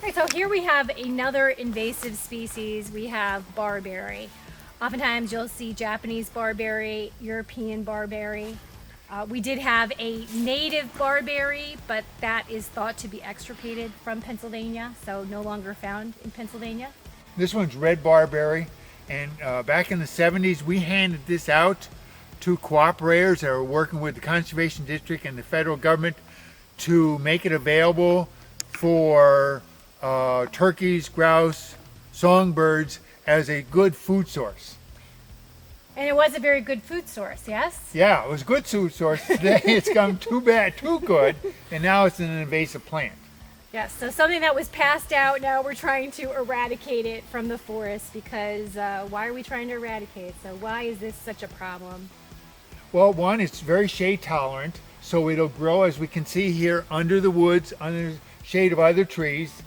Right, so here we have another invasive species. We have barberry. Oftentimes you'll see Japanese barberry, European barberry. We did have a native barberry, but that is thought to be extirpated from Pennsylvania, so no longer found in Pennsylvania. This one's red barberry, and back in the 70s we handed this out to cooperators that were working with the Conservation District and the federal government to make it available for turkeys, grouse, songbirds as a good food source. And it was a very good food source, yes? Yeah, it was a good food source. Today it's come too bad, too good, and now it's an invasive plant. Yes, so something that was passed out, now we're trying to eradicate it from the forest because why are we trying to eradicate it? So why is this such a problem? Well, one, it's very shade tolerant, so it'll grow, as we can see here, under the woods, under the shade of other trees.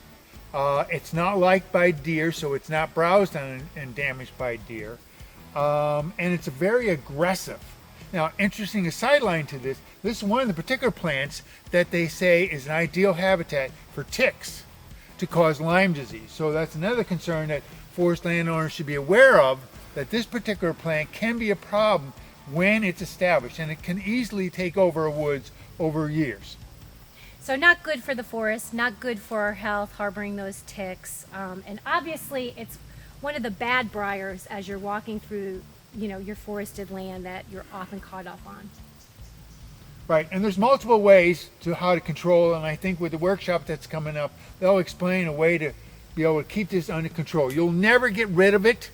It's not liked by deer, so it's not browsed on and damaged by deer. And it's very aggressive. Now, interesting sideline to this, this is one of the particular plants that they say is an ideal habitat for ticks to cause Lyme disease. So that's another concern that forest landowners should be aware of, that this particular plant can be a problem when it's established, and it can easily take over a woods over years. So not good for the forest, not good for our health, harboring those ticks. And obviously it's one of the bad briars as you're walking through, your forested land that you're often caught up on. Right, and there's multiple ways to how to control, and I think with the workshop that's coming up, they'll explain a way to be able to keep this under control. You'll never get rid of it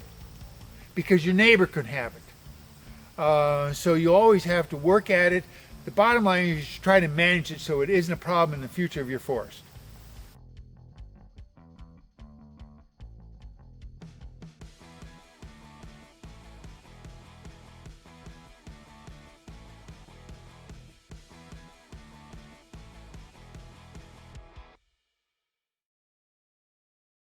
because your neighbor could have it. So you always have to work at it. The bottom line is you should try to manage it so it isn't a problem in the future of your forest.